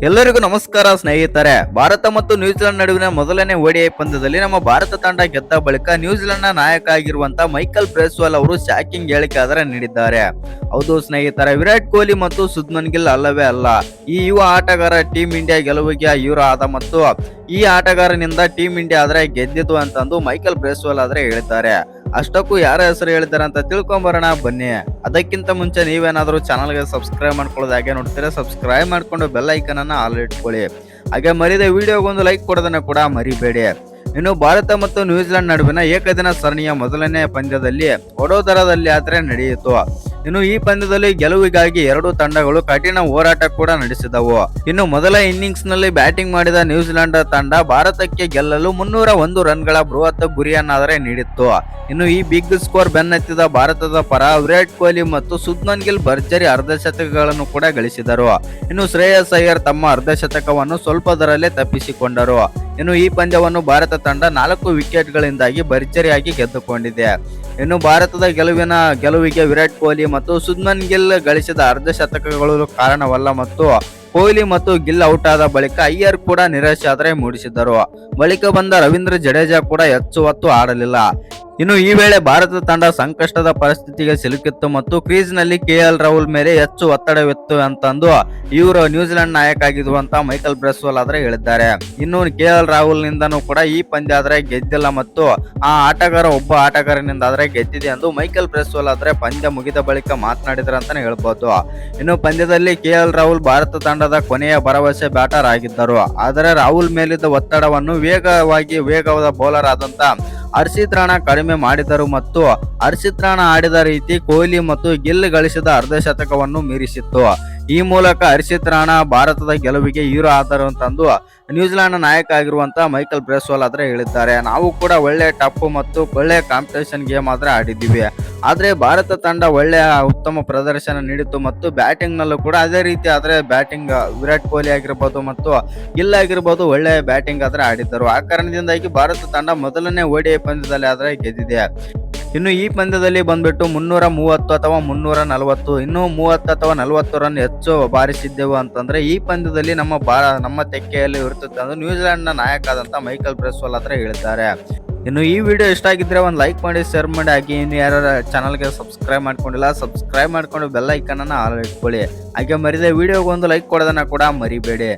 ಎಲ್ಲರಿಗೂ ನಮಸ್ಕಾರ ಸ್ನೇಹಿತರೆ. ಭಾರತ ಮತ್ತು ನ್ಯೂಜಿಲೆಂಡ್ ನಡುವಿನ ಮೊದಲನೇ ಓಡಿಐ ಪಂದ್ಯದಲ್ಲಿ ನಮ್ಮ ಭಾರತ ತಂಡ ಗೆದ್ದ ಬಳಿಕ ನ್ಯೂಜಿಲೆಂಡ್ನ ನಾಯಕ ಆಗಿರುವಂತಹ ಮೈಕಲ್ ಬ್ರೇಸ್ವಾಲ್ ಅವರು ಶಾಕಿಂಗ್ ಹೇಳಿಕೆ ಆದರೆ ನೀಡಿದ್ದಾರೆ. ಹೌದು ಸ್ನೇಹಿತರೆ, ವಿರಾಟ್ ಕೊಹ್ಲಿ ಮತ್ತು ಶುಭ್ಮನ್ ಗಿಲ್ ಅಲ್ಲವೇ ಅಲ್ಲ, ಈ ಯುವ ಆಟಗಾರ ಟೀಂ ಇಂಡಿಯಾ ಗೆಲುವಿಗೆ ಹೀರೋ ಆದ ಮತ್ತು ಈ ಆಟಗಾರನಿಂದ ಟೀಂ ಇಂಡಿಯಾ ಆದ್ರೆ ಗೆದ್ದಿತು ಅಂತಂದು ಮೈಕಲ್ ಬ್ರೇಸ್ವಾಲ್ ಆದ್ರೆ ಹೇಳಿದ್ದಾರೆ. ಅಷ್ಟಕ್ಕೂ ಯಾರ ಹೆಸರು ಹೇಳಿದ್ದಾರೆ ಅಂತ ತಿಳ್ಕೊಂಬರೋಣ ಬನ್ನಿ. ಅದಕ್ಕಿಂತ ಮುಂಚೆ ನೀವೇನಾದ್ರೂ ಚಾನಲ್ಗೆ ಸಬ್ಸ್ಕ್ರೈಬ್ ಮಾಡ್ಕೊಳ್ಳೋದು ಹಾಗೆ ನೋಡ್ತೀರಾ, ಸಬ್ಸ್ಕ್ರೈಬ್ ಮಾಡ್ಕೊಂಡು ಬೆಲ್ ಐಕನ್ ಅನ್ನ ಆಲ್ ಇಟ್ಕೊಳ್ಳಿ. ಹಾಗೆ ಮರಿದ ವಿಡಿಯೋಗೊಂದು ಲೈಕ್ ಕೊಡೋದನ್ನ ಕೂಡ ಮರಿಬೇಡಿ. ಇನ್ನು ಭಾರತ ಮತ್ತು ನ್ಯೂಜಿಲೆಂಡ್ ನಡುವಿನ ಏಕದಿನ ಸರಣಿಯ ಮೊದಲನೇ ಪಂದ್ಯದಲ್ಲಿ ವಡೋದರದಲ್ಲಿ ಆದ್ರೆ ನಡೆಯಿತು. ಇನ್ನು ಈ ಪಂದ್ಯದಲ್ಲಿ ಗೆಲುವಿಗಾಗಿ ಎರಡೂ ತಂಡಗಳು ಕಠಿಣ ಹೋರಾಟ ಕೂಡ ನಡೆಸಿದವು. ಇನ್ನು ಮೊದಲ ಇನ್ನಿಂಗ್ಸ್ ನಲ್ಲಿ ಬ್ಯಾಟಿಂಗ್ ಮಾಡಿದ ನ್ಯೂಜಿಲೆಂಡ್ ತಂಡ ಭಾರತಕ್ಕೆ ಗೆಲ್ಲಲು 301 ರನ್ಗಳ ಬೃಹತ್ ಗುರಿಯನ್ನಾದರೆ ನೀಡಿತ್ತು. ಇನ್ನು ಈ ಬಿಗ್ ಸ್ಕೋರ್ ಬೆನ್ನತ್ತಿದ ಭಾರತದ ಪರ ವಿರಾಟ್ ಕೊಹ್ಲಿ ಮತ್ತು ಶುಭ್ಮನ್ ಗಿಲ್ ಭರ್ಜರಿ ಅರ್ಧಶತಕಗಳನ್ನು ಕೂಡ ಗಳಿಸಿದರು. ಇನ್ನು ಶ್ರೇಯಸ್ ಅಯ್ಯರ್ ತಮ್ಮ ಅರ್ಧಶತಕವನ್ನು ಸ್ವಲ್ಪದರಲ್ಲೇ ತಪ್ಪಿಸಿಕೊಂಡರು. ಇನ್ನು ಈ ಪಂದ್ಯವನ್ನು ಭಾರತ ತಂಡ 4 ವಿಕೆಟ್ಗಳಿಂದಾಗಿ ಭರ್ಜರಿಯಾಗಿ ಗೆದ್ದುಕೊಂಡಿದೆ. ಇನ್ನು ಭಾರತದ ಗೆಲುವಿಗೆ ವಿರಾಟ್ ಕೊಹ್ಲಿ ಮತ್ತು ಶುಭ್ಮನ್ ಗಿಲ್ ಗಳಿಸಿದ ಅರ್ಧಶತಕಗಳು ಕಾರಣವಲ್ಲ ಮತ್ತು ಕೊಹ್ಲಿ ಮತ್ತು ಗಿಲ್ ಔಟ್ ಆದ ಬಳಿಕ ಅಯ್ಯರ್ ಕೂಡ ನಿರಾಶೆ ಆದರೆ ಮೂಡಿಸಿದ್ದರು. ಬಳಿಕ ಬಂದ ರವೀಂದ್ರ ಜಡೇಜಾ ಕೂಡ ಹೆಚ್ಚು ಹೊತ್ತು ಆಡಲಿಲ್ಲ. ಇನ್ನು ಈ ವೇಳೆ ಭಾರತ ತಂಡ ಸಂಕಷ್ಟದ ಪರಿಸ್ಥಿತಿಗೆ ಸಿಲುಕಿತ್ತು ಮತ್ತು ಕ್ರೀಸ್ ನಲ್ಲಿ ಕೆಎಲ್ ರಾಹುಲ್ ಮೇಲೆ ಹೆಚ್ಚು ಒತ್ತಡವಿತ್ತು ಅಂತಂದು ಇವರು ನ್ಯೂಜಿಲೆಂಡ್ ನಾಯಕ ಆಗಿರುವಂತಹ ಮೈಕಲ್ ಬ್ರೇಸ್ವಾಲ್ ಆದ್ರೆ ಹೇಳಿದ್ದಾರೆ. ಇನ್ನು ಕೆಎಲ್ ರಾಹುಲ್ ನಿಂದನೂ ಕೂಡ ಈ ಪಂದ್ಯ ಆದ್ರೆ ಗೆದ್ದಿಲ್ಲ ಮತ್ತು ಆ ಆಟಗಾರ ಒಬ್ಬ ಆಟಗಾರನಿಂದ ಆದ್ರೆ ಗೆದ್ದಿದೆ ಎಂದು ಮೈಕಲ್ ಬ್ರೇಸ್ವಾಲ್ ಆದ್ರೆ ಪಂದ್ಯ ಮುಗಿದ ಬಳಿಕ ಮಾತನಾಡಿದ್ರು ಅಂತಾನೆ ಹೇಳ್ಬೋದು. ಇನ್ನು ಪಂದ್ಯದಲ್ಲಿ ಕೆಎಲ್ ರಾಹುಲ್ ಭಾರತ ತಂಡದ ಕೊನೆಯ ಭರವಸೆ ಬ್ಯಾಟರ್ ಆಗಿದ್ದರು. ಆದರೆ ರಾಹುಲ್ ಮೇಲಿದ್ದ ಒತ್ತಡವನ್ನು ವೇಗವಾದ ಬೌಲರ್ ಆದಂತ ಹರ್ಷಿತ್ ರಾಣಾ ಕಡಿಮೆ ಮಾಡಿದರು ಮತ್ತು ಹರ್ಷಿತ್ ರಾಣಾ ಆಡಿದ ರೀತಿ ಕೊಹ್ಲಿ ಮತ್ತು ಗಿಲ್ ಗಳಿಸಿದ ಅರ್ಧಶತಕವನ್ನು ಮೀರಿಸಿತ್ತು. ಈ ಮೂಲಕ ಹರ್ಷಿತ್ ರಾಣಾ ಭಾರತದ ಗೆಲುವಿಗೆ ಹೀರೋ ಆದರು ಅಂತಂದು ನ್ಯೂಜಿಲೆಂಡ್ ನಾಯಕ ಆಗಿರುವಂತಹ ಮೈಕಲ್ ಬ್ರೇಸ್ವಾಲ್ ಆದ್ರೆ ಹೇಳಿದ್ದಾರೆ. ನಾವು ಕೂಡ ಒಳ್ಳೆ ಟಫ್ ಮತ್ತು ಒಳ್ಳೆ ಕಾಂಪಿಟೇಷನ್ ಗೇಮ್ ಆದ್ರೆ ಆಡಿದ್ದೀವಿ, ಆದ್ರೆ ಭಾರತ ತಂಡ ಒಳ್ಳೆಯ ಉತ್ತಮ ಪ್ರದರ್ಶನ ನೀಡಿತು ಮತ್ತು ಬ್ಯಾಟಿಂಗ್ ನಲ್ಲೂ ಕೂಡ ಅದೇ ರೀತಿ ಆದ್ರೆ ಬ್ಯಾಟಿಂಗ್ ವಿರಾಟ್ ಕೊಹ್ಲಿ ಆಗಿರ್ಬೋದು ಮತ್ತು ಗಿಲ್ ಆಗಿರ್ಬೋದು ಒಳ್ಳೆಯ ಬ್ಯಾಟಿಂಗ್ ಆದ್ರೆ ಆಡಿದ್ದರು. ಆ ಕಾರಣದಿಂದಾಗಿ ಭಾರತ ತಂಡ ಮೊದಲನೇ ಓಡಿಐ ಪಂದ್ಯದಲ್ಲಿ ಆದ್ರೆ ಗೆದ್ದಿದೆ. ಇನ್ನು ಈ ಪಂದ್ಯದಲ್ಲಿ ಬಂದ್ಬಿಟ್ಟು 330 ಅಥವಾ 340 ಇನ್ನು 30 ಅಥವಾ 40 ರನ್ ಹೆಚ್ಚು ಬಾರಿಸಿದ್ದೆವು ಅಂತಂದ್ರೆ ಈ ಪಂದ್ಯದಲ್ಲಿ ನಮ್ಮ ತೆಕ್ಕೆಯಲ್ಲಿ ಇರುತ್ತದೆ ಎಂದು ನ್ಯೂಜಿಲೆಂಡ್ ನ ನಾಯಕ ಆದಂತ ಮೈಕಲ್ ಬ್ರೇಸ್ವಾಲ್ ಹತ್ರ ಹೇಳಿದ್ದಾರೆ. ಇನ್ನು ಈ ವಿಡಿಯೋ ಇಷ್ಟ ಆಗಿದ್ರೆ ಒಂದು ಲೈಕ್ ಮಾಡಿ, ಶೇರ್ ಮಾಡಿ, ಹಾಗೆ ಇನ್ನು ಯಾರು ಚಾನಲ್ಗೆ ಸಬ್ಸ್ಕ್ರೈಬ್ ಮಾಡ್ಕೊಂಡಿಲ್ಲ ಸಬ್ಸ್ಕ್ರೈಬ್ ಮಾಡ್ಕೊಂಡು ಬೆಲ್ ಐಕನ್ ಅನ್ನ ಆಲ್ ಇಟ್ಕೊಳ್ಳಿ. ಹಾಗೆ ಮರಿದ ವಿಡಿಯೋಗೊಂದು ಲೈಕ್ ಕೊಡೋದನ್ನ ಕೂಡ ಮರಿಬೇಡಿ.